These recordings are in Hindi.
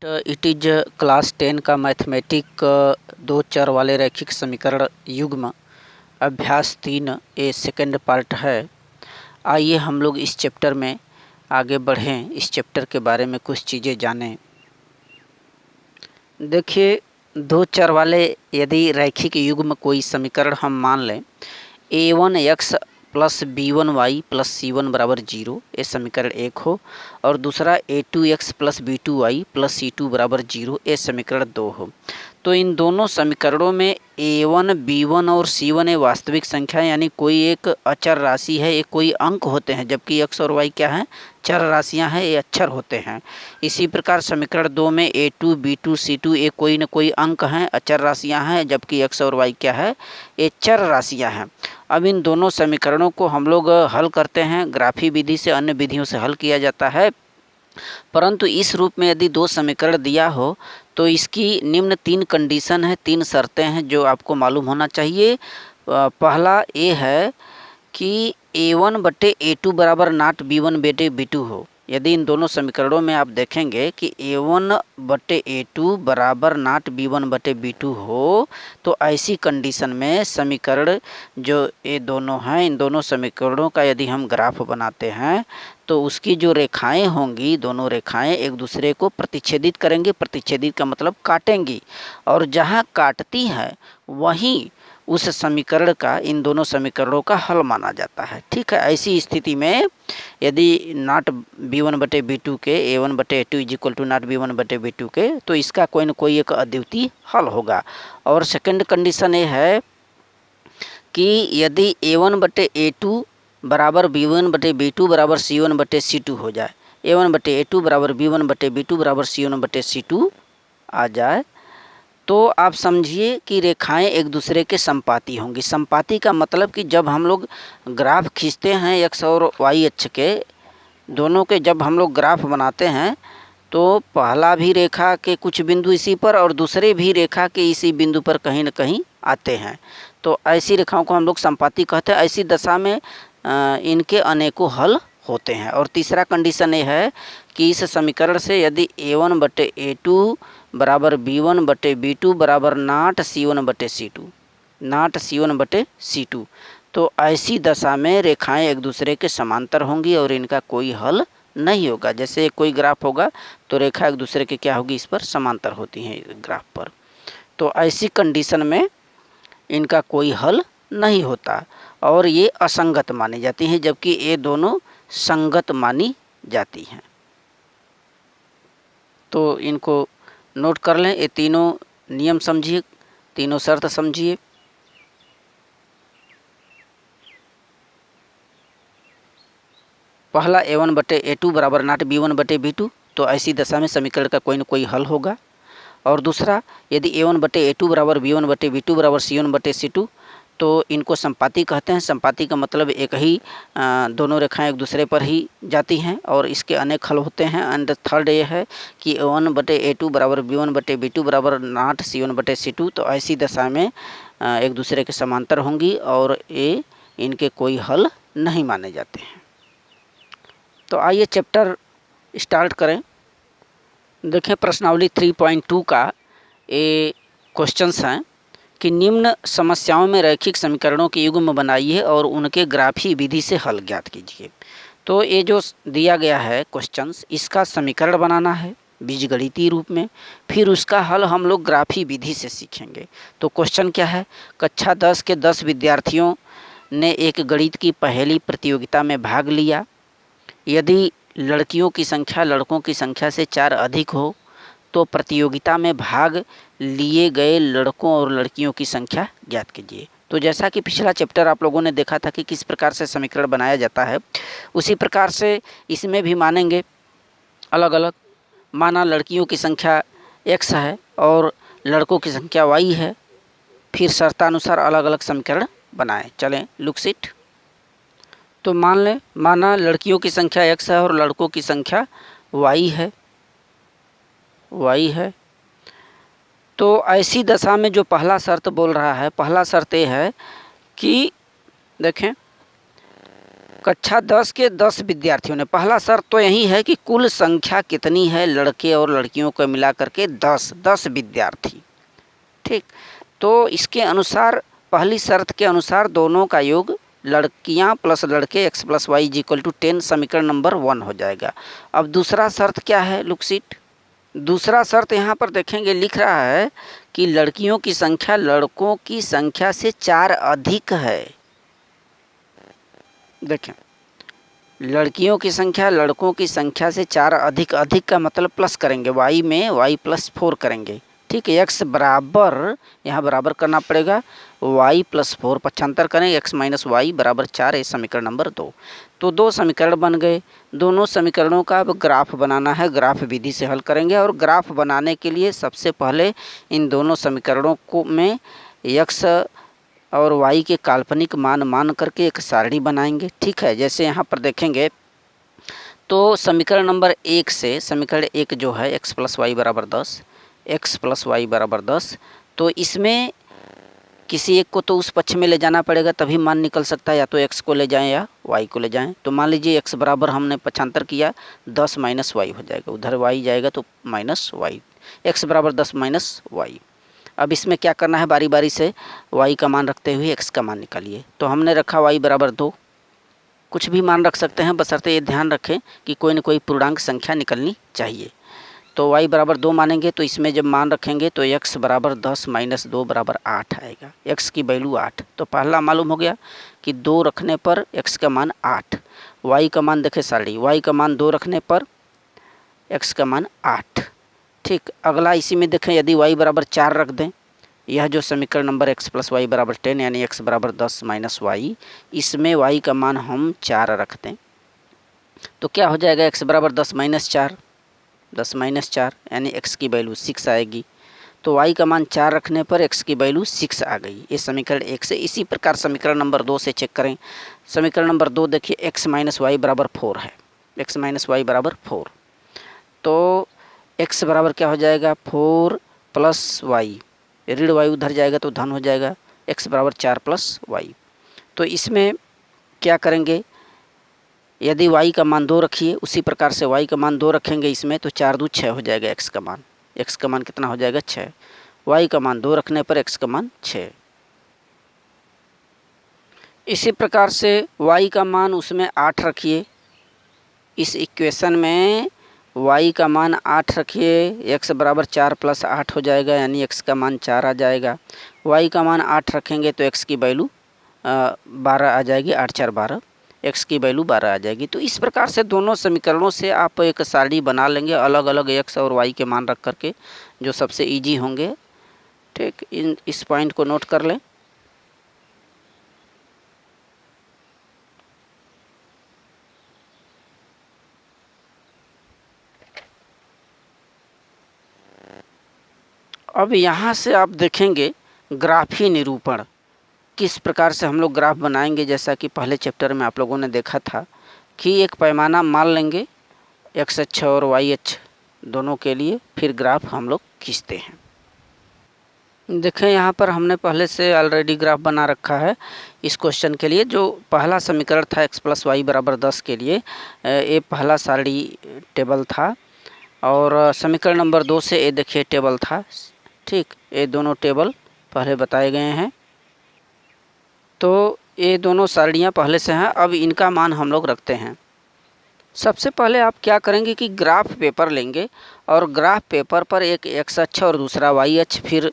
इट इज क्लास 10 का मैथमेटिक दो चर वाले रैखिक समीकरण युग्म अभ्यास 3 ए सेकंड पार्ट है। आइए हम लोग इस चैप्टर में आगे बढ़ें, इस चैप्टर के बारे में कुछ चीज़ें जानें। देखिए, दो चर वाले यदि रैखिक युग्म कोई समीकरण हम मान लें a1x plus b1y plus c1 बराबर 0, ये समीकरण एक हो, और दूसरा a2x plus b2y plus c2 बराबर 0, ये समीकरण दो हो, तो इन दोनों समीकरणों में a1, b1 और c1 ये वास्तविक संख्या यानी कोई एक अचर राशि है, ये कोई अंक होते हैं, जबकि x और y क्या है, चर राशियां हैं, ये अक्षर होते हैं। इसी प्रकार समीकरण दो में a2, b2, c2 ये कोई न कोई अंक हैं, अचर राशियां हैं, जबकि x और y क्या है, ये चर राशियां हैं। अब इन दोनों समीकरणों को हम लोग हल करते हैं, ग्राफी विधि से, अन्य विधियों से हल किया जाता है, परंतु इस रूप में यदि दो समीकरण दिया हो तो इसकी निम्न तीन कंडीशन है, तीन शर्तें हैं जो आपको मालूम होना चाहिए। पहला ये है कि a1/a2 बराबर नाट b1/b2 हो। यदि इन दोनों समीकरणों में आप देखेंगे कि a1/a2 बराबर नाट b1/b2 हो, तो ऐसी कंडीशन में समीकरण जो ये दोनों हैं, इन दोनों समीकरणों का यदि हम ग्राफ बनाते हैं तो उसकी जो रेखाएं होंगी, दोनों रेखाएं एक दूसरे को प्रतिच्छेदित करेंगे। प्रतिच्छेदित का मतलब काटेंगी, और जहां काटती है वहीं उस समीकरण का, इन दोनों समीकरणों का हल माना जाता है। ठीक है, ऐसी स्थिति में यदि नाट b1/b2 के a1/a2 is equal to naught b1/b2 के, तो इसका कोई न कोई एक अद्वितीय हल होगा। और सेकंड कंडीशन ये है कि यदि a1/a2 बराबर b1/b2 बराबर c1/c2 हो जाए, a1/a2 बराबर b1/b2 बराबर c1/c2 आ जाए, तो आप समझिए कि रेखाएं एक दूसरे के संपाती होंगी। संपाती का मतलब कि जब हम लोग ग्राफ खींचते हैं x और y अक्ष के, दोनों के जब हम लोग ग्राफ बनाते हैं तो पहला भी रेखा के कुछ बिंदु इसी पर और दूसरे भी रेखा के इसी बिंदु पर कहीं न कहीं आते हैं, तो ऐसी रेखाओं को हम लोग संपाती कहते हैं। ऐसी दशा में इनके अनेकों हल होते हैं। और तीसरा कंडीशन ये है कि इस समीकरण से यदि a1/a2 बराबर b1/b2 बराबर नाट c1/c2, नाट c1/c2, तो ऐसी दशा में रेखाएं एक दूसरे के समांतर होंगी और इनका कोई हल नहीं होगा। जैसे कोई ग्राफ होगा तो रेखा एक दूसरे के क्या होगी, इस पर समांतर होती हैं ग्राफ पर, तो ऐसी कंडीशन में इनका कोई हल नहीं होता और ये असंगत मानी जाती हैं, जबकि ये दोनों संगत मानी जाती हैं। तो इनको नोट कर लें, ये तीनों नियम समझिए, तीनों शर्त समझिए। पहला a1/a2 बराबर नाट b1/b2, तो ऐसी दशा में समीकरण का कोई न कोई हल होगा। और दूसरा, यदि a1/a2 बराबर b1/b2 बराबर c1/c2, तो इनको संपाती कहते हैं। संपाती का मतलब एक ही दोनों रेखाएं एक दूसरे पर ही जाती हैं और इसके अनेक हल होते हैं। एंड थर्ड ये है कि a1/a2 बराबर b1/b2 बराबर नाट c1/c2, तो ऐसी दशा में एक दूसरे के समांतर होंगी और ये इनके कोई हल नहीं माने जाते हैं। तो आइए चैप्टर स्टार्ट करें। देखें, प्रश्नावली 3.2 का ये क्वेश्चंस हैं कि निम्न समस्याओं में रैखिक समीकरणों के युग्म बनाइए और उनके ग्राफी विधि से हल ज्ञात कीजिए। तो ये जो दिया गया है क्वेश्चंस, इसका समीकरण बनाना है बीजगणितीय रूप में, फिर उसका हल हम लोग ग्राफी विधि से सीखेंगे। तो क्वेश्चन क्या है, कक्षा 10 के 10 विद्यार्थियों ने एक गणित की पहेली प्रतियोगिता में भाग लिया। यदि लड़कियों की संख्या लड़कों की संख्या से 4 अधिक हो तो प्रतियोगिता में भाग लिए गए लड़कों और लड़कियों की संख्या ज्ञात कीजिए। तो जैसा कि पिछला चैप्टर आप लोगों ने देखा था कि किस प्रकार से समीकरण बनाया जाता है, उसी प्रकार से इसमें भी मानेंगे अलग अलग। माना लड़कियों की संख्या x है और लड़कों की संख्या y है, फिर शर्तानुसार अलग अलग समीकरण बनाएं। चलें, लुक इट। तो मान लें, माना लड़कियों की संख्या x है और लड़कों की संख्या y है, तो ऐसी दशा में जो पहला शर्त बोल रहा है, पहला शर्त ये है कि देखें, कक्षा 10 के 10 विद्यार्थियों ने, पहला शर्त तो यही है कि कुल संख्या कितनी है लड़के और लड़कियों को मिला करके 10 विद्यार्थी। ठीक, तो इसके अनुसार पहली शर्त के अनुसार दोनों का योग लड़कियां प्लस लड़के x plus y equal to 10 समीकरण नंबर 1 हो जाएगा। अब दूसरा शर्त क्या है लुकसीट? दूसरा शर्त यहाँ पर देखेंगे लिख रहा है कि लड़कियों की संख्या लड़कों की संख्या से 4 अधिक है। देखें, लड़कियों की संख्या लड़कों की संख्या से 4 अधिक, अधिक का मतलब प्लस करेंगे, y में y प्लस 4 करेंगे। ठीक है, x बराबर, यहाँ बराबर करना पड़ेगा, y प्लस 4 पक्षांतर करें, x माइनस वाई बराबर 4 है समीकरण नंबर 2। तो 2 समीकरण बन गए। दोनों समीकरणों का अब ग्राफ बनाना है, ग्राफ विधि से हल करेंगे। और ग्राफ बनाने के लिए सबसे पहले इन दोनों समीकरणों को में x और y के काल्पनिक मान करके एक सारणी बनाएंगे। ठीक है, जैसे यहाँ पर देखेंगे तो समीकरण नंबर 1 से समीकरण 1 जो है x प्लस वाई बराबर 10, x प्लस वाई बराबर 10, तो इसमें किसी एक को तो उस पक्ष में ले जाना पड़ेगा तभी मान निकल सकता है, या तो x को ले जाएं या y को ले जाएं। तो मान लीजिए x बराबर हमने पक्षांतर किया 10 माइनस वाई हो जाएगा, उधर y जाएगा तो माइनस वाई, x बराबर 10 माइनस वाई। अब इसमें क्या करना है, बारी बारी से y का मान रखते हुए x का मान निकालिए। तो हमने रखा y बराबर 2, कुछ भी मान रख सकते हैं, बशर्ते ये ध्यान रखें कि कोई न कोई पूर्णांक संख्या निकलनी चाहिए। तो y बराबर 2 मानेंगे, तो इसमें जब मान रखेंगे तो x बराबर 10 माइनस 2 बराबर 8 आएगा, x की वैल्यू 8। तो पहला मालूम हो गया कि 2 रखने पर x का मान 8, y का मान देखें सारणी, y का मान 2 रखने पर x का मान 8। ठीक, अगला इसी में देखें, यदि y बराबर 4 रख दें, यह जो समीकरण नंबर x प्लस वाई बराबर 10 यानी x बराबर 10 माइनस वाई, इसमें y का मान हम 4 रख दें तो क्या हो जाएगा, x बराबर 10 माइनस 4, 10 माइनस 4 यानी x की वैल्यू 6 आएगी। तो y का मान 4 रखने पर x की वैल्यू 6 आ गई, ये समीकरण 1 से। इसी प्रकार समीकरण नंबर 2 से चेक करें। समीकरण नंबर 2 देखिए, x माइनस वाई बराबर 4 है, x माइनस वाई बराबर 4, तो x बराबर क्या हो जाएगा, 4 प्लस वाई, ऋण वाई उधर जाएगा तो धन हो जाएगा, x बराबर 4 प्लस वाई। तो इसमें क्या करेंगे, यदि y का मान 2 रखिए, उसी प्रकार से y का मान 2 रखेंगे इसमें, तो 4 दूनी 6 हो जाएगा x का मान, x का मान कितना हो जाएगा 6, y का मान 2 रखने पर x का मान 6। इसी प्रकार से y का मान उसमें 8 रखिए, इस इक्वेशन में y का मान 8 रखिए, x बराबर 4 प्लस 8 हो जाएगा यानी x का मान 4 आ जाएगा। y का मान 8 रखेंगे तो x की वैल्यू 12 आ जाएगी, 8 4 12, x की वैल्यू 12 आ जाएगी। तो इस प्रकार से दोनों समीकरणों से आप एक सारणी बना लेंगे अलग अलग x और y के मान रख करके, जो सबसे इजी होंगे। ठीक, इस पॉइंट को नोट कर लें। अब यहाँ से आप देखेंगे ग्राफी निरूपण, किस प्रकार से हम लोग ग्राफ बनाएंगे। जैसा कि पहले चैप्टर में आप लोगों ने देखा था कि एक पैमाना मान लेंगे x अक्ष और y अक्ष दोनों के लिए, फिर ग्राफ हम लोग खींचते हैं। देखें, यहाँ पर हमने पहले से ऑलरेडी ग्राफ बना रखा है इस क्वेश्चन के लिए। जो पहला समीकरण था x प्लस वाई बराबर 10 के लिए, ये पहला सारणी टेबल था, और समीकरण नंबर 2 से ये देखिए टेबल था। ठीक, ये दोनों टेबल पहले बताए गए हैं, तो ये दोनों सारणियाँ पहले से हैं। अब इनका मान हम लोग रखते हैं। सबसे पहले आप क्या करेंगे कि ग्राफ पेपर लेंगे, और ग्राफ पेपर पर एक x अक्ष और दूसरा y अक्ष, फिर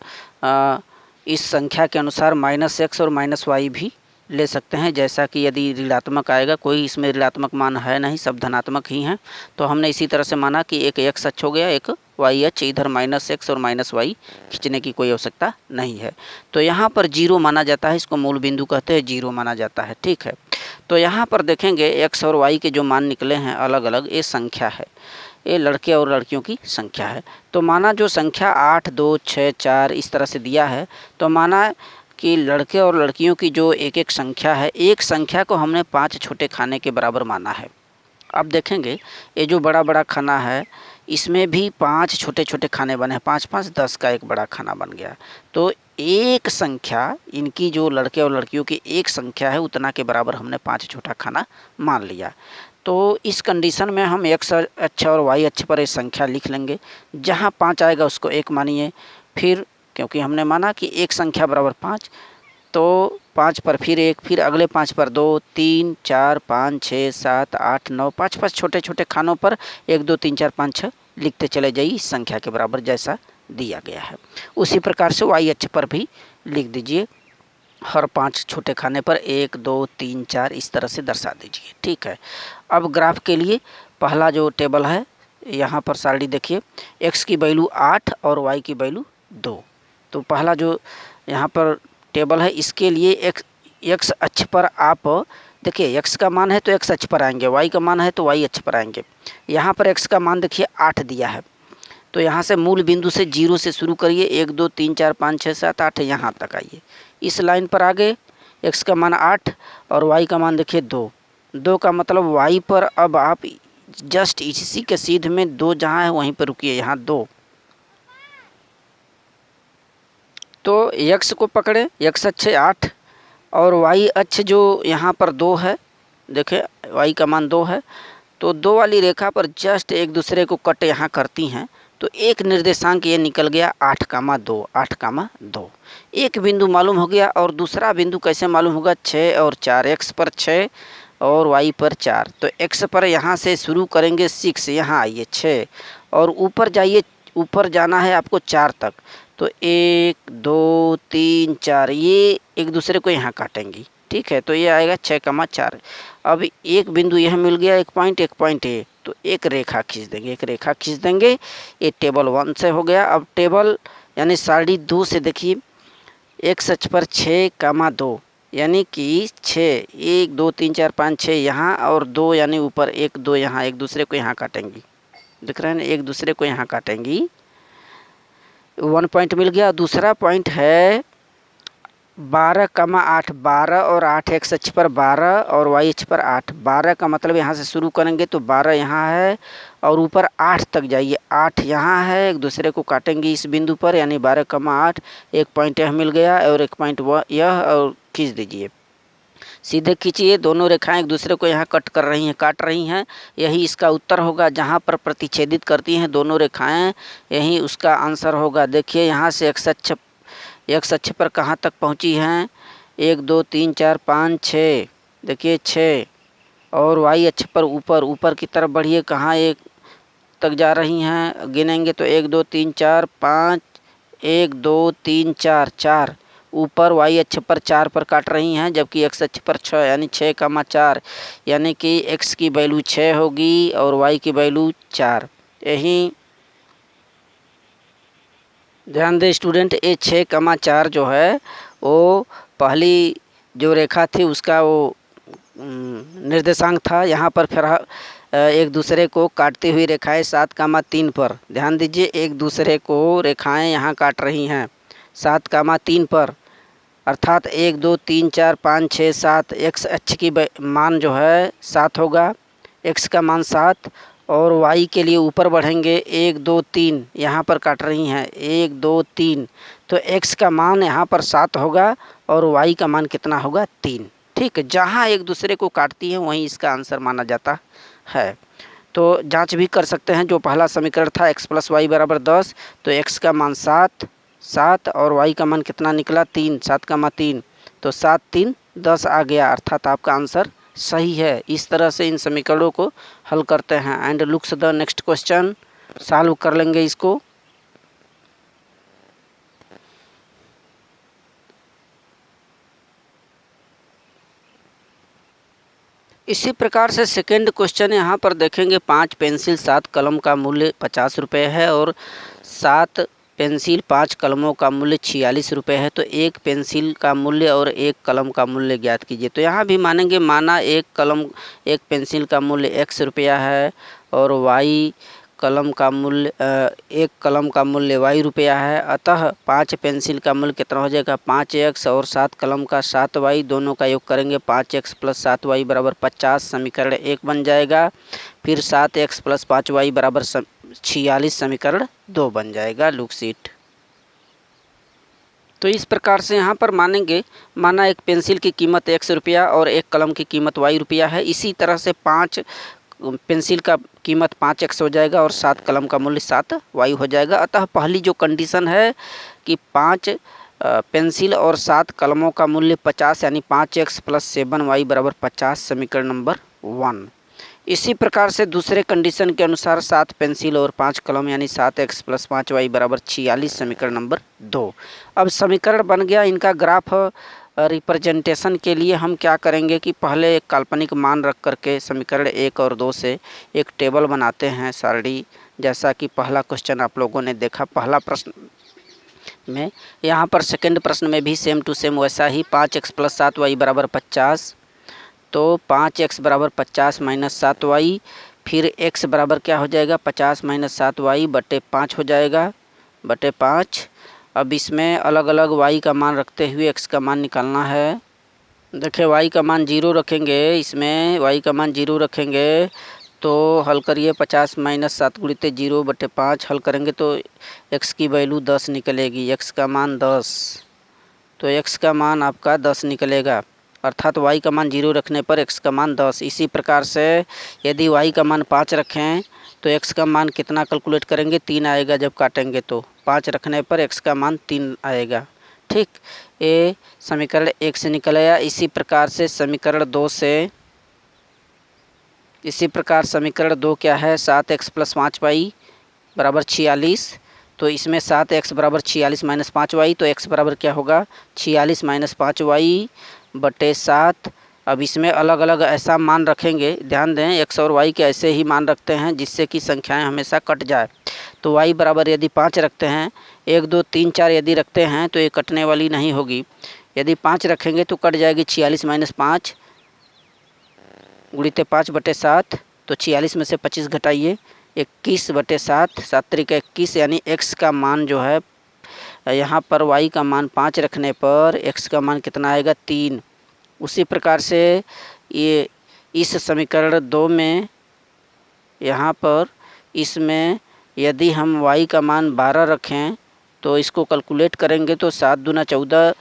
इस संख्या के अनुसार माइनस x और माइनस वाई भी ले सकते हैं। जैसा कि यदि ऋणात्मक आएगा, कोई इसमें ऋणात्मक मान है नहीं, सब धनात्मक ही हैं, तो हमने इसी तरह से माना कि एक x अक्ष हो गया, एक y अक्ष, इधर माइनस x और माइनस वाई खींचने की कोई आवश्यकता नहीं है। तो यहाँ पर 0 माना जाता है, इसको मूल बिंदु कहते हैं, 0 माना जाता है। ठीक है, तो यहाँ पर देखेंगे x और y के जो मान निकले हैं अलग अलग, ये संख्या है, ये लड़के और लड़कियों की संख्या है। तो माना जो संख्या 8 2 6 4 इस तरह से दिया है, तो माना कि लड़के और लड़कियों की जो एक एक संख्या है, एक संख्या को हमने 5 छोटे खाने के बराबर माना है। अब देखेंगे ये जो बड़ा बड़ा खाना है, इसमें भी 5 छोटे छोटे खाने बने हैं, 5 5 10 का एक बड़ा खाना बन गया। तो एक संख्या, इनकी जो लड़के और लड़कियों की एक संख्या है उतना के बराबर हमने 5 छोटा खाना मान लिया। तो इस कंडीशन में हम x अक्ष और y अक्ष पर एक संख्या लिख लेंगे, जहाँ 5 आएगा उसको 1 मानिए। फिर क्योंकि हमने माना कि एक संख्या बराबर 5, तो 5 पर फिर 1, फिर अगले 5 पर 2, 3, 4, 5, 6, 7, 8, 9, 5 5 छोटे छोटे खानों पर 1 2 3 4 5 6 लिखते चले जाइए इस संख्या के बराबर जैसा दिया गया है। उसी प्रकार से y अक्ष पर भी लिख दीजिए, हर 5 छोटे खाने पर 1 2 3 4 इस तरह से दर्शा दीजिए। ठीक है। अब ग्राफ के लिए पहला जो टेबल है यहाँ पर सारणी देखिए, x की वैल्यू 8 और y की वैल्यू 2। तो पहला जो यहाँ पर टेबल है इसके लिए x अक्ष पर आप देखिए, x का मान है तो x अक्ष पर आएंगे, y का मान है तो y अक्ष पर आएंगे। यहाँ पर x का मान देखिए 8 दिया है, तो यहाँ से मूल बिंदु से 0 से शुरू करिए, 1 2 3 4 5 6 7 8 यहाँ तक आइए। इस लाइन पर आगे x का मान 8 और y का मान देखिए 2 का मतलब y पर अब आप जस्ट इसी के सीध में 2 जहाँ है वहीं पर रुकिए, यहाँ 2। तो x को पकड़े, x अक्ष 8 और y अक्ष जो यहाँ पर 2 है, देखें y का मान 2 है, तो 2 वाली रेखा पर जस्ट एक दूसरे को कट यहाँ करती हैं, तो एक निर्देशांक ये निकल गया 8,2, 8,2। एक बिंदु मालूम हो गया, और दूसरा बिंदु कैसे मालूम होगा, 6 और 4, x पर 6 और y पर 4। तो x पर यहाँ से शुरू करेंगे 6, यहाँ आइए 6 और ऊपर जाइए, ऊपर जाना है आपको 4 तक। तो 1 2 3 4 ये एक दूसरे को यहाँ काटेंगी। ठीक है, तो ये आएगा 6,4। अब एक बिंदु यह मिल गया, एक पॉइंट ए, तो एक रेखा खींच देंगे, ये टेबल 1 से हो गया। अब टेबल यानी सारणी 2 से देखिए, x अक्ष पर 6,2 यानी कि 6 1 2 3 4 5 6 यहाँ और 2 यानी ऊपर 1 2 यहाँ, एक दूसरे को यहाँ काटेंगी, दिख रहा है ना, एक दूसरे को यहाँ काटेंगी। 1 पॉइंट मिल गया। दूसरा पॉइंट है 12,8, 12 और 8, x अक्ष पर 12 और y अक्ष पर 8। 12 का मतलब यहाँ से शुरू करेंगे तो 12 यहाँ है और ऊपर 8 तक जाइए, 8 यहाँ है, एक दूसरे को काटेंगे इस बिंदु पर, यानी 12,8। एक पॉइंट यह मिल गया और एक पॉइंट यह, और खींच दीजिए, सीधे खींचिए। दोनों रेखाएं एक दूसरे को यहाँ काट रही हैं, यही इसका उत्तर होगा। जहाँ पर प्रतिच्छेदित करती हैं दोनों रेखाएं, यही उसका आंसर होगा। देखिए यहाँ से x अक्ष पर कहाँ तक पहुँची हैं, 1 2 3 4 5 6, देखिए 6, और y अक्ष पर ऊपर की तरफ बढ़िए, कहाँ 1 तक जा रही हैं, गिनेंगे तो 1 2 3 4 5, 1 2 3 4 4, ऊपर y अक्ष पर 4 पर काट रही हैं, जबकि x अक्ष पर 6, यानी 6,4, यानी कि x की वैल्यू 6 होगी और y की वैल्यू 4। यही ध्यान दें स्टूडेंट, ये 6,4 जो है वो पहली जो रेखा थी उसका वो निर्देशांक था। यहाँ पर फिर एक दूसरे को काटती हुई रेखाएं 7,3 पर, ध्यान दीजिए, एक दूसरे को रेखाएं यहाँ काट रही हैं 7,3 पर, अर्थात 1 2 3 4 5 6 7। x अक्ष की मान जो है 7 होगा, x का मान 7, और y के लिए ऊपर बढ़ेंगे 1 2 3, यहाँ पर काट रही हैं 1 2 3, तो x का मान यहाँ पर 7 होगा और y का मान कितना होगा, 3। ठीक है, जहाँ एक दूसरे को काटती हैं वहीं इसका आंसर माना जाता है। तो जांच भी कर सकते हैं, जो पहला समीकरण था x + y = 10, तो x का मान 7 और y का मान कितना निकला, 3, 7,3, तो 7 3 10 आ गया, अर्थात आपका आंसर सही है। इस तरह से इन समीकरणों को हल करते हैं। And looks the next question, solve कर लेंगे इसको। इसी प्रकार से सेकेंड क्वेश्चन यहाँ पर देखेंगे, 5 पेंसिल 7 कलम का मूल्य 50 रुपये है और 7 पेंसिल 5 कलमों का मूल्य 46 रुपये है। तो एक पेंसिल का मूल्य और एक कलम का मूल्य ज्ञात कीजिए। तो यहाँ भी मानेंगे, माना एक पेंसिल का मूल्य x रुपया है और एक कलम का मूल्य y रुपया है, अतः 5 पेंसिल का मूल्य कितना हो जाएगा, 5x, और 7 कलम का 7y, दोनों का योग करेंगे 5x + 7y = 50, समीकरण 1 बन जाएगा। फिर 7x + 5y 46 समीकरण 2 बन जाएगा लुकसीट। तो इस प्रकार से यहाँ पर मानेंगे, माना एक पेंसिल की कीमत ₹100 और एक कलम की कीमत ₹Y है। इसी तरह से 5 पेंसिल का कीमत 5x हो जाएगा और 7 कलम का मूल्य 7y हो जाएगा। अतः पहली जो कंडीशन है कि 5 पेंसिल और 7 कलमों का मूल्य 50 यानी 5x + 7y = 50 समीकरण नंबर 1। इसी प्रकार से दूसरे कंडीशन के अनुसार 7 पेंसिल और 5 कलम यानी 7x + 5y = 46 समीकरण नंबर 2। अब समीकरण बन गया। इनका ग्राफ रिप्रेजेंटेशन के लिए हम क्या करेंगे कि पहले एक काल्पनिक मान रख करके समीकरण 1 और 2 से एक टेबल बनाते हैं सारणी, जैसा कि पहला क्वेश्चन आप लोगों ने देखा पहला प्रश्न में। यहाँ पर सेकंड प्रश्न में भी सेम टू सेम वैसा ही 5x + 7y = 50। तो 5x = 50 - 7y, फिर x बराबर क्या हो जाएगा 50 - 7y / 5 हो जाएगा बटे 5। अब इसमें अलग अलग y का मान रखते हुए x का मान निकालना है। देखिए y का मान 0 रखेंगे, इसमें y का मान 0 रखेंगे तो हल करिए 50 - 7 × 0 / 5 हल करेंगे तो x की वैल्यू 10 निकलेगी। x का मान 10, तो x का मान आपका 10 निकलेगा, अर्थात y का मान 0 रखने पर x का मान 10। इसी प्रकार से यदि y का मान 5 रखें तो x का मान कितना कैलकुलेट करेंगे 3 आएगा, जब काटेंगे तो 5 रखने पर x का मान 3 आएगा। ठीक, ये समीकरण 1 से निकल आया। इसी प्रकार समीकरण 2 क्या है 7x + 5y = 46। तो इसमें 7x = 46 - 5y, तो x बराबर क्या होगा 46 - 5y / 7। अब इसमें अलग अलग ऐसा मान रखेंगे, ध्यान दें x और y के ऐसे ही मान रखते हैं जिससे कि संख्याएं हमेशा कट जाए। तो y बराबर यदि 5 रखते हैं, 1 2 3 4 यदि रखते हैं तो ये कटने वाली नहीं होगी। यदि 5 रखेंगे तो कट जाएगी 46 - 5 × 5 / 7। तो 46 में से 25 घटाइए 21 / 7, 7 × 21 यानी x का मान जो है यहाँ पर y का मान 5 रखने पर x का मान कितना आएगा 3। उसी प्रकार से ये इस समीकरण 2 में यहाँ पर इसमें यदि हम y का मान 12 रखें तो इसको कैलकुलेट करेंगे तो 7 दूना 14,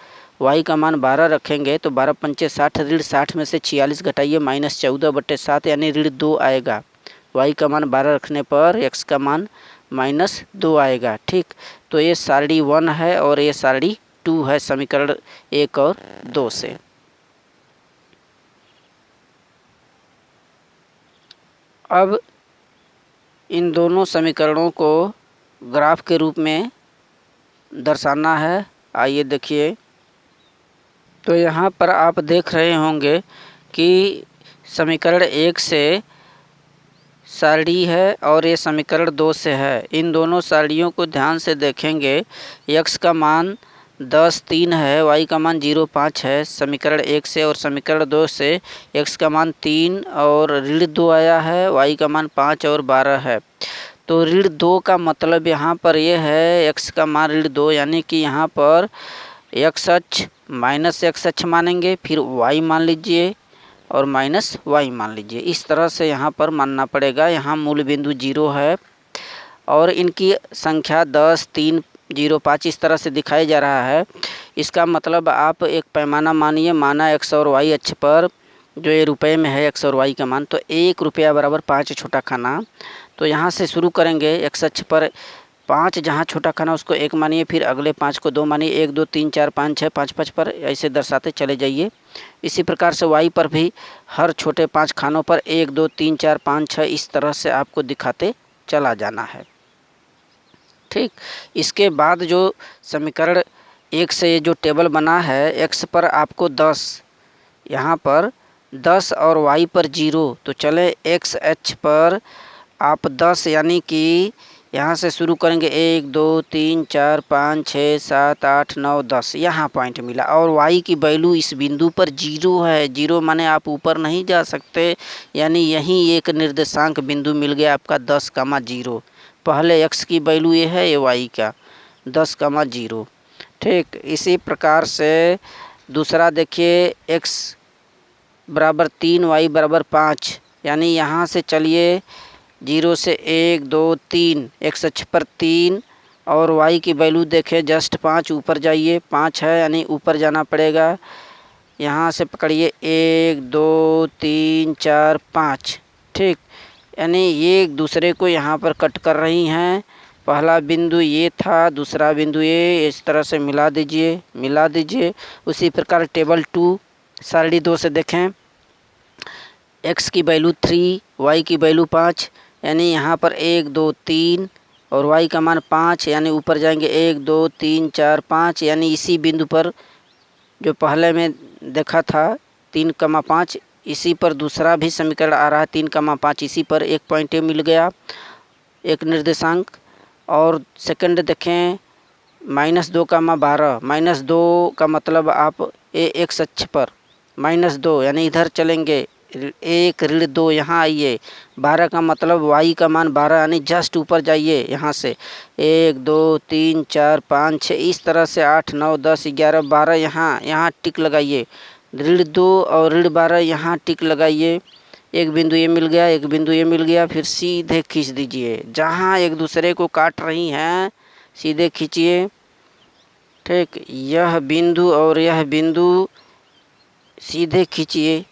y का मान 12 रखेंगे तो 12 पंचे 60, ऋण 60 में से 46 घटाइए -14 / 7 यानी ऋण 2 आएगा। y का मान 12 रखने पर x का मान -2 आएगा। ठीक, तो ये सारणी 1 है और ये सारणी 2 है समीकरण 1 और 2 से। अब इन दोनों समीकरणों को ग्राफ के रूप में दर्शाना है। आइए देखिए, तो यहाँ पर आप देख रहे होंगे कि समीकरण 1 से सारणी है और ये समीकरण 2 से है। इन दोनों सारणियों को ध्यान से देखेंगे, x का मान 10 3 है, y का मान 0 5 है समीकरण 1 से, और समीकरण 2 से x का मान 3 और ऋण 2 आया है, y का मान 5 और 12 है। तो ऋण 2 का मतलब यहाँ पर यह है x का मान ऋण 2, यानी कि यहाँ पर x अक्ष -x अक्ष मानेंगे, फिर y मान लीजिए और -y मान लीजिए। इस तरह से यहाँ पर मानना पड़ेगा। यहाँ मूल बिंदु 0 है और इनकी संख्या 10 3 0 5 इस तरह से दिखाया जा रहा है। इसका मतलब आप एक पैमाना मानिए, माना x और y अक्ष पर जो ये रुपए में है x और y का मान, तो 1 रुपया बराबर 5 छोटा खाना। तो यहाँ से शुरू करेंगे, x अक्ष पर 5 जहाँ छोटा खाना उसको 1 मानिए, फिर अगले 5 को 2 मानिए, 1 2 3 4 5 6 5 5 पर ऐसे दर्शाते चले जाइए। इसी प्रकार से y पर भी हर छोटे 5 खानों पर 1 2 3 4 5 6 इस तरह से आपको दिखाते चला जाना है। ठीक, इसके बाद जो समीकरण 1 से जो टेबल बना है, x पर आपको 10, यहाँ पर 10 और y पर 0, तो चले x अक्ष पर आप 10 यानी कि यहाँ से शुरू करेंगे 1 2 3 4 5 6 7 8 9 10, यहाँ पॉइंट मिला और y की वैल्यू इस बिंदु पर 0 है। 0 माने आप ऊपर नहीं जा सकते, यानी यहीं एक निर्देशांक बिंदु मिल गया आपका 10,0। पहले x की वैल्यू ये है, ये y का 10,0। ठीक, इसी प्रकार से दूसरा देखिए, x बराबर 3 y बराबर 5, यानी यहाँ से चलिए 0 से 1 2 3, x अक्ष पर 3 और y की वैल्यू देखें जस्ट 5, ऊपर जाइए 5 है यानी ऊपर जाना पड़ेगा। यहाँ से पकड़िए 1 2 3 4 5, ठीक, यानी ये एक दूसरे को यहाँ पर कट कर रही हैं। पहला बिंदु ये था, दूसरा बिंदु ये, इस तरह से मिला दीजिए। उसी प्रकार टेबल 2 सारणी 2 से देखें, x की वैल्यू 3, y की वैल्यू 5, यानी यहाँ पर 1 2 3 और y का मान 5, यानी ऊपर जाएंगे 1 2 3 4 5, यानी इसी बिंदु पर जो पहले में देखा था 3,5, इसी पर दूसरा भी समीकरण आ रहा है 3,5, इसी पर एक पॉइंट मिल गया, एक निर्देशांक। और सेकंड देखें -2,12, -2 का मतलब आप x अक्ष पर -2 यानी इधर चलेंगे, 1 ऋण 2 यहाँ आइए, 12 का मतलब y का मान 12 यानी जस्ट ऊपर जाइए यहाँ से 1 2 3 4 5 6, इस तरह से 8 9 10 11 12 यहाँ टिक लगाइए, ऋण 2 और ऋण 12 यहाँ टिक लगाइए। एक बिंदु ये मिल गया, एक बिंदु ये मिल गया, फिर सीधे खींच दीजिए, जहाँ एक दूसरे को काट रही हैं सीधे खींचिए, ठीक, यह बिंदु और यह बिंदु सीधे खींचिए।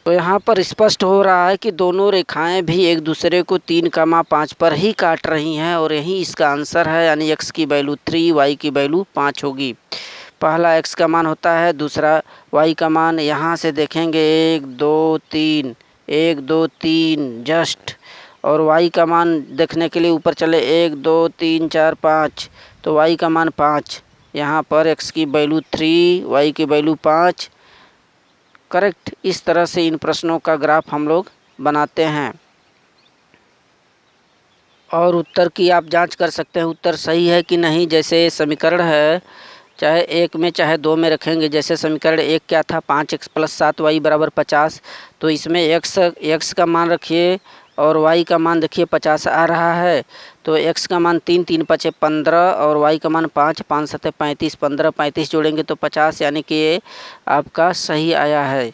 तो यहाँ पर स्पष्ट हो रहा है कि दोनों रेखाएं भी एक दूसरे को 3,5 पर ही काट रही हैं और यही इसका आंसर है, यानी x की वैल्यू 3, y की वैल्यू 5 होगी। पहला x का मान होता है, दूसरा y का मान, यहाँ से देखेंगे 1 2 3, 1 2 3 जस्ट, और y का मान देखने के लिए ऊपर चले 1 2 3 4 5, तो y का मान 5, यहाँ पर x की वैल्यू 3, y की वैल्यू 5, करेक्ट। इस तरह से इन प्रश्नों का ग्राफ हम लोग बनाते हैं और उत्तर की आप जांच कर सकते हैं उत्तर सही है कि नहीं। जैसे समीकरण है, चाहे 1 में चाहे 2 में रखेंगे, जैसे समीकरण 1 क्या था, 5x + 7y = 50, तो इसमें x का मान रखिए और y का मान देखिए 50 आ रहा है, तो x का मान 3 3 5 15 और y का मान 5 5 7 35, 15 35 जोड़ेंगे तो 50, यानी कि ये आपका सही आया है।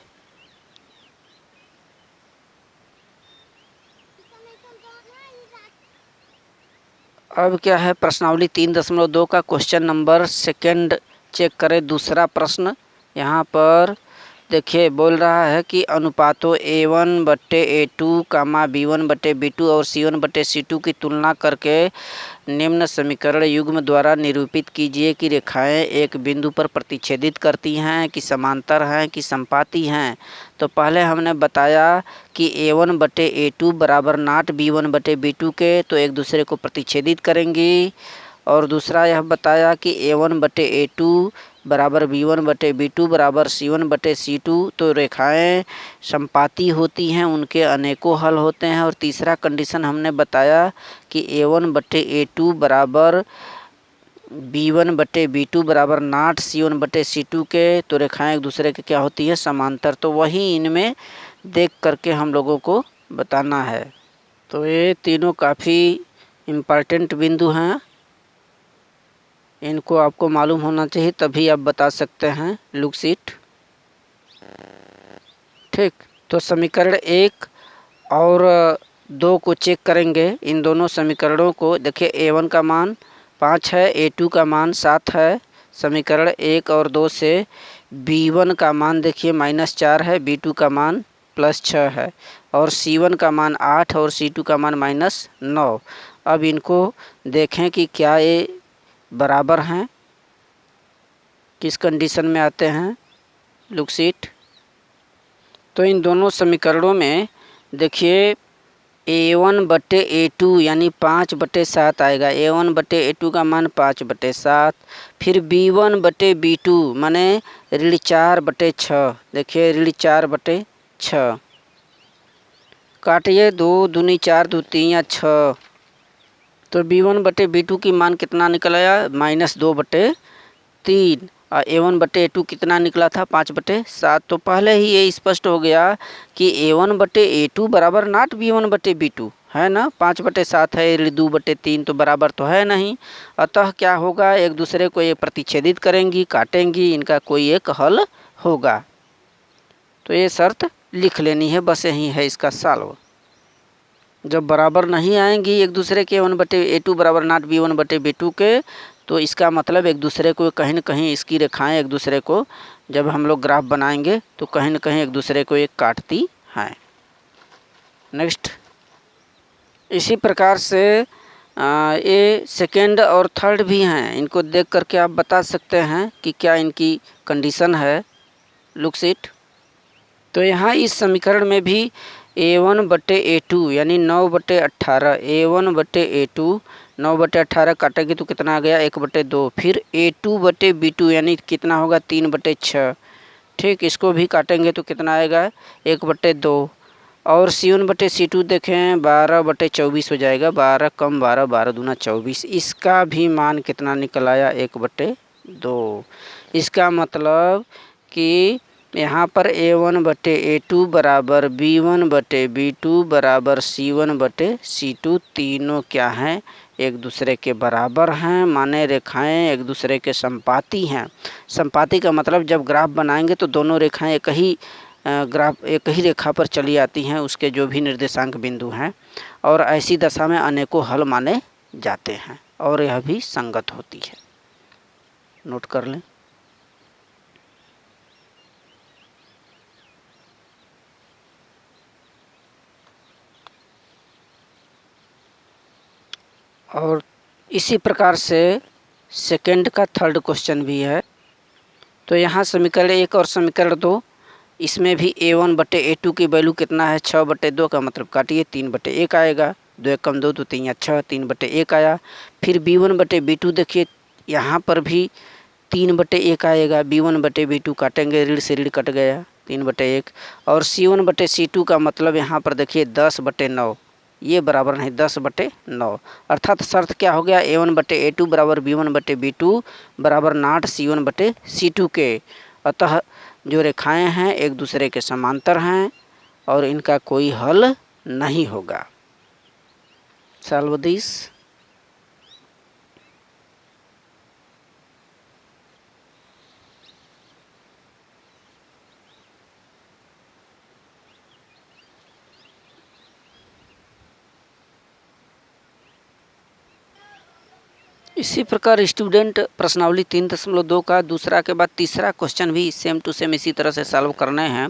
अब क्या है, प्रश्नावली 3.2 का क्वेश्चन नंबर सेकंड चेक करें। दूसरा प्रश्न यहाँ पर देखिए बोल रहा है कि अनुपातों A1/A2, B1/B2 और C1/C2 की तुलना करके निम्न समीकरण युग्म द्वारा निरूपित कीजिए कि रेखाएं एक बिंदु पर प्रतिच्छेदित करती हैं, कि समांतर हैं, कि संपाती हैं। तो पहले हमने बताया कि A1/A2 बराबर नॉट B1/B2 के, तो एक दूसरे को प्रतिच्छेदित करेंगी। और दूसरा यह बताया कि A1/A2 बराबर B1/B2 बराबर C1/C2, तो रेखाएं संपाती होती हैं, उनके अनेकों हल होते हैं। और तीसरा कंडीशन हमने बताया कि A1/A2 बराबर B1/B2 बराबर नॉट C1/C2 के, तो रेखाएं एक दूसरे के क्या होती है, समांतर। तो वही इनमें देख करके हम लोगों को बताना है। तो ये तीनों काफ़ी इम्पॉर्टेंट बिंदु हैं, इनको आपको मालूम होना चाहिए, तभी आप बता सकते हैं लुक शीट, ठीक। तो समीकरण 1 और 2 को चेक करेंगे। इन दोनों समीकरणों को देखिए, A1 का मान 5 है, A2 का मान 7 है। समीकरण 1 और 2 से B1 का मान देखिए -4 है, B2 का मान +6 है, और C1 का मान 8 और C2 का मान -9। अब इनको देखें कि क्या ये बराबर हैं, किस कंडीशन में आते हैं, लुक शीट। तो इन दोनों समीकरणों में देखिए A1/A2 यानी 5/7 आएगा, A1/A2 का मान 5/7, फिर B1/B2 माने ऋण 4/6, देखिए ऋण 4/6, काटिए 2 दूनी 4 2 3 या 6, तो B1/B2 की मान कितना निकल आया, -2/3, और A1/A2 कितना निकला था, 5/7। तो पहले ही ये स्पष्ट हो गया कि A1/A2 बराबर नॉट B1/B2 है ना, 5/7 है, ऋण 2/3, तो बराबर तो है नहीं। अतः क्या होगा, एक दूसरे को ये प्रतिच्छेदित करेंगी, काटेंगी, इनका कोई एक हल होगा। तो ये शर्त लिख लेनी है, बस यही है इसका सॉल्व। जब बराबर नहीं आएंगी एक दूसरे के A1/A2 बराबर नॉट B1/B2 के, तो इसका मतलब एक दूसरे को कहीं न कहीं इसकी रेखाएं एक दूसरे को जब हम लोग ग्राफ बनाएंगे तो कहीं न कहीं एक दूसरे को एक काटती हैं। नेक्स्ट, इसी प्रकार से ये सेकेंड और थर्ड भी हैं, इनको देख करके आप बता सकते हैं कि क्या इनकी कंडीशन है। Looks it. तो यहाँ इस समीकरण में भी A1/A2 यानी 9/18, A1/A2 9/18 काटेंगे तो कितना आ गया 1/2, फिर A2/B2 यानी कितना होगा 3/6। ठीक, इसको भी काटेंगे तो कितना आएगा 1/2, और C1/C2 देखें 12/24 हो जाएगा, 12 कम 12, 12 दूना 24, इसका भी मान कितना निकल आया 1/2। इसका मतलब कि यहाँ पर A1/A2 बराबर B1/B2 बराबर C1/C2 तीनों क्या हैं एक दूसरे के बराबर हैं, माने रेखाएं एक दूसरे के संपाती हैं। संपाती का मतलब जब ग्राफ बनाएंगे तो दोनों रेखाएं एक ही रेखा पर चली आती हैं, उसके जो भी निर्देशांक बिंदु हैं, और ऐसी दशा में अनेकों हल माने जाते हैं और यह भी संगत होती है। नोट कर लें। और इसी प्रकार से सेकंड का थर्ड क्वेश्चन भी है। तो यहाँ समीकरण 1 और समीकरण 2, इसमें भी A1/A2 की वैल्यू कितना है 6/2 का मतलब काटिए 3/1 आएगा, 2 1 कम 2 तो 3 या 6, 3/1 आया। फिर B1/B2 देखिए यहाँ पर भी 3/1 आएगा, B1/B2 काटेंगे, ऋण से ऋण कट गया 3/1, और C1/C2 का मतलब यहाँ पर देखिए 10/9, ये बराबर नहीं 10/9, अर्थात शर्त क्या हो गया A1/A2 बराबर B1/B2 बराबर नॉट C1/C2 के। अतः जो रेखाएं हैं एक दूसरे के समांतर हैं और इनका कोई हल नहीं होगा। Solve this. इसी प्रकार स्टूडेंट प्रश्नावली 3.2 का दूसरा के बाद तीसरा क्वेश्चन भी सेम टू सेम इसी तरह से सॉल्व करने हैं।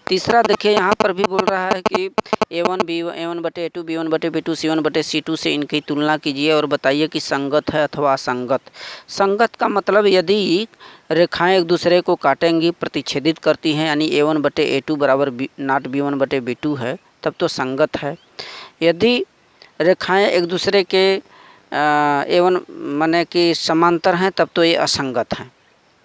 तीसरा देखिए यहाँ पर भी बोल रहा है कि A1/A2 B1/B2 C1/C2 से इनकी तुलना कीजिए और बताइए कि संगत है अथवा असंगत। संगत का मतलब यदि रेखाएं एक दूसरे को काटेंगी प्रतिच्छेदित करती हैं, यानी A1/A2 बराबर नॉट B1/B2 है, तब तो संगत है। यदि रेखाएं एक दूसरे के A1 माने कि समांतर हैं तब तो ये असंगत हैं,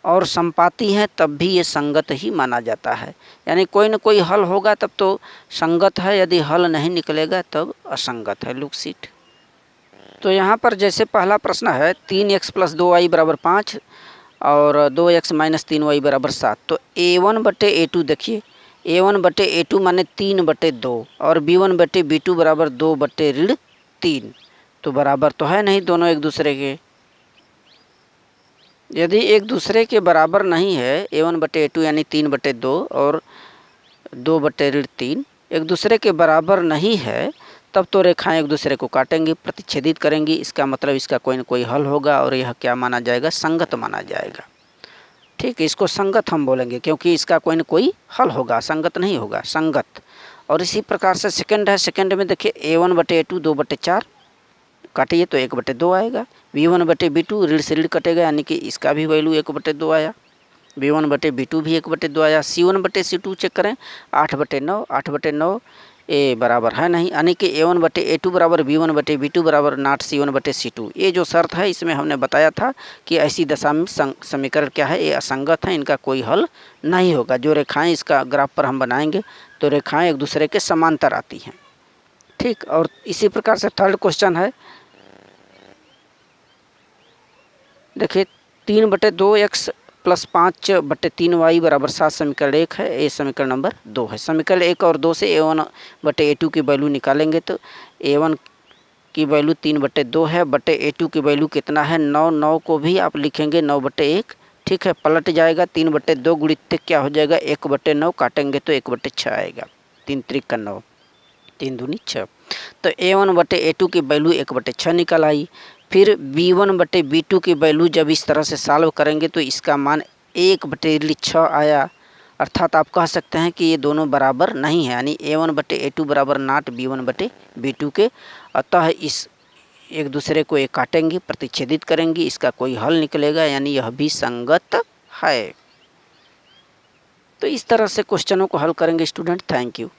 और संपाती हैं तब भी ये संगत ही माना जाता है, यानी कोई न कोई हल होगा तब तो संगत है, यदि हल नहीं निकलेगा तब असंगत है। Look seat. तो यहाँ पर जैसे पहला प्रश्न है 3x + 2y = 5 और 2x - 3y = 7, तो A1/A2 देखिए A1/A2 माने 3/2 और B1/B2 बराबर 2/3, तो बराबर तो है नहीं दोनों एक दूसरे के। यदि एक दूसरे के बराबर नहीं है A1/A2 यानी 3/2 और 2/3 एक दूसरे के बराबर नहीं है, तब तो रेखाएं एक दूसरे को काटेंगी, प्रतिच्छेदित करेंगी, इसका मतलब इसका कोई न कोई हल होगा और यह क्या माना जाएगा संगत माना जाएगा। ठीक है, इसको संगत हम बोलेंगे क्योंकि इसका कोई न कोई हल होगा, संगत नहीं होगा, संगत। और इसी प्रकार से सेकंड है, सेकंड में देखिए A1/A2 2/4 काटिए तो 1/2 आएगा, B1/B2 ऋण से ऋण कटेगा यानी कि इसका भी वैल्यू 1/2 आया, B1/B2 भी 1/2 आया। C1/C2 चेक करें 8/9, 8/9 ए बराबर है नहीं, यानी कि A1/A2 बराबर B1/B2 बराबर नॉट C1/C2। ये जो शर्त है इसमें हमने बताया था कि ऐसी दशा में समीकरण क्या है, ये असंगत है, इनका कोई हल नहीं होगा। जो रेखाएं इसका ग्राफ पर हम बनाएंगे तो रेखाएं एक दूसरे के समांतर आती हैं। ठीक, और इसी प्रकार से थर्ड क्वेश्चन है, देखिए 3/2x + 5/3y = 7 समीकरण 1 है, ये समीकरण नंबर 2 है। समीकरण 1 और 2 से A1/A2 की वैल्यू निकालेंगे तो A1 की वैल्यू 3/2 है, A2 की वैल्यू कितना है 9, 9 को भी आप लिखेंगे 9/1। ठीक है, पलट जाएगा 3/2 गुणित क्या हो जाएगा 1/9, काटेंगे तो 1/6 आएगा, 3 × 3 = 9, 3 दूनी 6। तो A1/A2 की वैल्यू 1/6 निकल आई। फिर B1/B2 की वैल्यू जब इस तरह से सॉल्व करेंगे तो इसका मान 1/6 आया। अर्थात आप कह सकते हैं कि ये दोनों बराबर नहीं है, यानी A1/A2 बराबर नॉट B1/B2 के। अतः इस एक दूसरे को ये काटेंगे, प्रतिच्छेदित करेंगे, इसका कोई हल निकलेगा, यानी यह भी संगत है। तो इस तरह से क्वेश्चनों को हल करेंगे स्टूडेंट। Thank you.